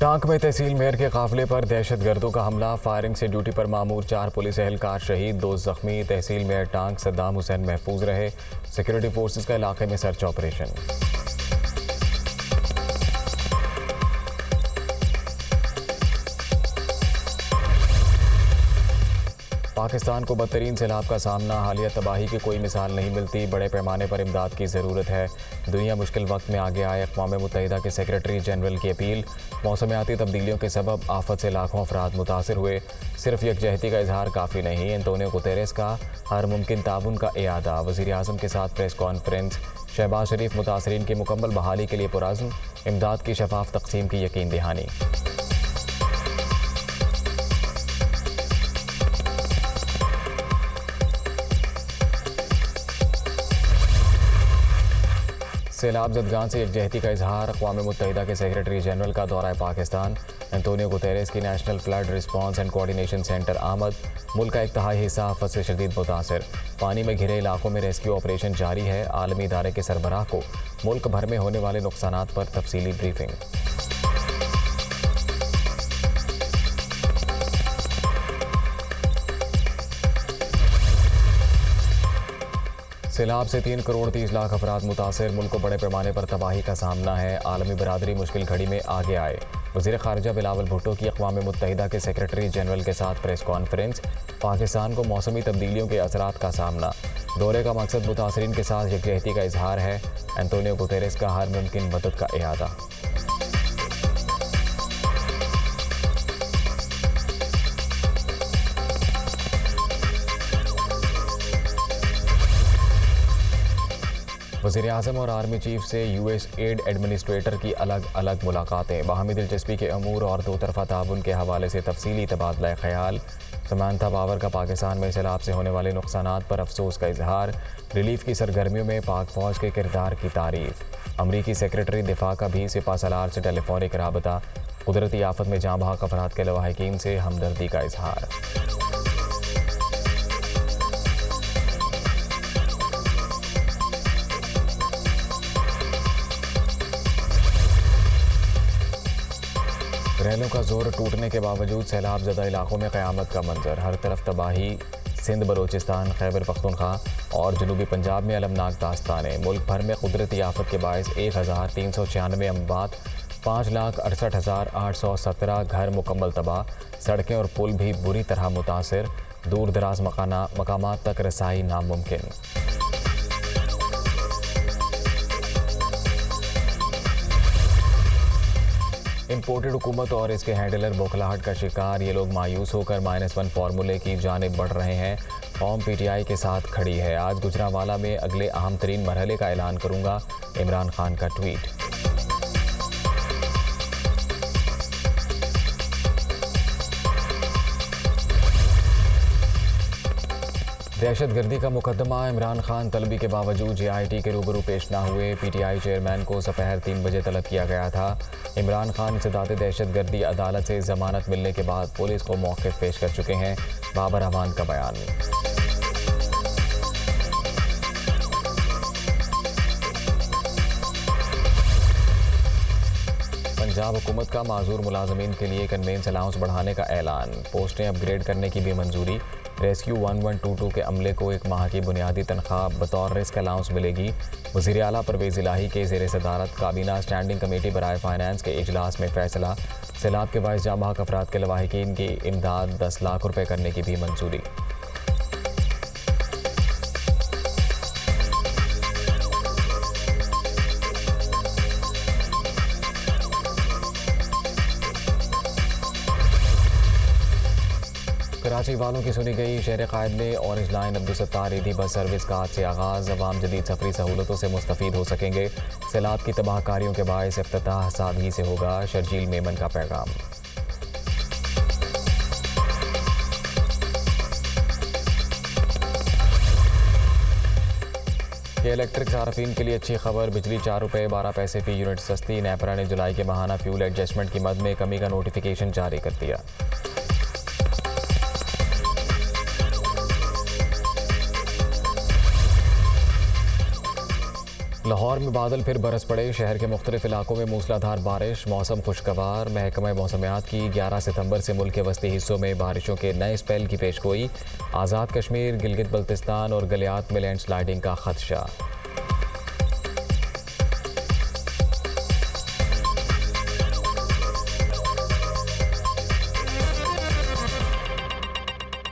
Tank में तहसील mayor के काफिले पर दहशतगर्दों का हमला। फायरिंग से ड्यूटी पर मामूर 4 पुलिस एहलकार शहीद, 2 जख्मी। तहसील मेयर टांक सद्दाम हुसैन महफूज रहे। सिक्योरिटी फोर्सेस का इलाके में सर्च ऑपरेशन। पाकिस्तान को बदतरीन सैलाब का सामना, हालिया तबाही की कोई मिसाल नहीं मिलती। बड़े पैमाने पर इमदाद की ज़रूरत है। दुनिया मुश्किल वक्त में आगे आए, अक़वाम मुत्तहिदा के सेक्रेटरी जनरल की अपील। मौसमियाती तब्दीलियों के सबब आफत से लाखों अफराद मुतासर हुए। सिर्फ यकजहती का इजहार काफ़ी नहीं। एंटोनियो गुतेरेस का हर मुमकिन ताउन का इरादा। वज़ीर आज़म के साथ प्रेस कॉन्फ्रेंस। शहबाज शरीफ मुतासरीन की मुकम्मल बहाली के लिए पुरअज़्म। इमदाद की शफाफ तकसीम की यकीन दहानी। सैलाब जदगान से यकजहती का इजहार। अक़वाम मुत्तहिदा के सेक्रेटरी जनरल का दौरा पाकिस्तान। एंटोनियो गुतेरेस की national flood response and coordination centre आमद। मुल्क का एक तिहाई हिस्सा आफत से शदीद मुतासर। पानी में घिरे इलाकों में रेस्क्यू ऑपरेशन जारी है। आलमी इदारे के सरबराह को मुल्क भर में होने वाले नुकसानात पर तफसीली ब्रीफिंग। सैलाब से 3 करोड़ 30 लाख अफराद मुतासर। मुल्क को बड़े पैमाने पर तबाही का सामना है। आलमी बरादरी मुश्किल घड़ी में आगे आए। वज़ीर ख़ारिजा बिलावल भुट्टो की अक़वाम मुत्तहिदा के सेक्रेटरी जनरल के साथ प्रेस कॉन्फ्रेंस। पाकिस्तान को मौसमी तब्दीलियों के असरात का सामना। दौरे का मकसद मुतासरीन के साथ यकजहती का इजहार है। एंटोनियो गुतेरेस का हर मुमकिन मदद का इरादा। वज़ीर आज़म और आर्मी चीफ से यूएस एड एडमिनिस्ट्रेटर की अलग अलग मुलाकातें। बाहमी दिलचस्पी के अमूर और दो तरफ़ा ताउन के हवाले से तफसीली तबादला ख्याल। समानता पावर का पाकिस्तान में सैलाब से होने वाले नुकसानात पर अफसोस का इजहार। रिलीफ की सरगर्मियों में पाक फ़ौज के किरदार की तारीफ। अमरीकी सेक्रेटरी दिफा का भी सिपा सलार से टेलीफोनिक राबता। कुदरती आफत में जाँ बहक अफराद के लवाहिकीन से हमदर्दी का इजहार। रेलों का जोर टूटने के बावजूद सैलाब ज़दा इलाकों में क़यामत का मंजर। हर तरफ तबाही। सिंध, बलोचिस्तान, खैबर पख्तूनख्वा और जनूबी पंजाब में अलमनाक दास्तानें। मुल्क भर में कुदरती आफत के बायस 1396 अमवात, 5,68,817 घर मुकम्मल तबाह। सड़कें और पुल भी बुरी तरह मुतासर। दूर दराज मकामात तक रसाई नामुमकिन। इम्पोर्टेड हुकूमत और इसके हैंडलर बौखलाहट का शिकार। ये लोग मायूस होकर -1 फार्मूले की जानिब बढ़ रहे हैं। कौम पीटीआई के साथ खड़ी है। आज गुजरांवाला में अगले अहम तरीन मरहले का ऐलान करूंगा, इमरान खान का ट्वीट। दहशतगर्दी का मुकदमा। इमरान खान तलबी के बावजूद JIT के रूबरू पेश ना हुए। PTI चेयरमैन को दोपहर 3 बजे तलब किया गया था। इमरान खान इंसदाद दहशतगर्दी अदालत से जमानत मिलने के बाद पुलिस को मौक़िफ़ पेश कर चुके हैं। बाबर अमान का बयान। पंजाब हुकूमत का माजूर मुलाजमीन के लिए कन्वेंस अलाउंस बढ़ाने का ऐलान। पोस्टें अपग्रेड करने की भी मंजूरी। रेस्क्यू 1122 के अमले को 1 माह की बुनियादी तनख्वाह बतौर रिस्क अलाउंस मिलेगी। वज़ीर आला परवेज़ इलाही के ज़ेर सदारत काबीना स्टैंडिंग कमेटी बराए फाइनेंस के इजलास में फैसला। सैलाब के बायस जाँ बहक अफराद के लवाहिकीन की इमदाद 10 लाख रुपये करने की भी मंजूरी। कराची वालों की सुनी गई। शहर कायद में ऑरेंज लाइन अब्दुलसत्तार ईदी बस सर्विस का आज से आगाज़। अवाम जदीद सफरी सहूलतों से मुस्तफ़ीद हो सकेंगे। सैलाब की तबाहकारियों के बायस इफ्तिताह सादगी से होगा, शर्जील मेमन का पैगाम। ये इलेक्ट्रिक सार्फिन के लिए अच्छी खबर। बिजली 4 रुपये 12 पैसे फ़ी यूनिट सस्ती। नेपरा ने जुलाई के माहाना फ्यूल एडजस्टमेंट की मद में कमी का नोटिफिकेशन जारी कर दिया। लाहौर में बादल फिर बरस पड़े। शहर के मुख्तलिफ इलाकों में मूसलाधार बारिश। मौसम खुशगवार। महकमा मौसमियात की 11 सितंबर से मुल्क के वस्ती हिस्सों में बारिशों के नए स्पेल की पेशगोई। आज़ाद कश्मीर, गिलगित बल्तिस्तान और गलियात में लैंडस्लाइडिंग का खदशा।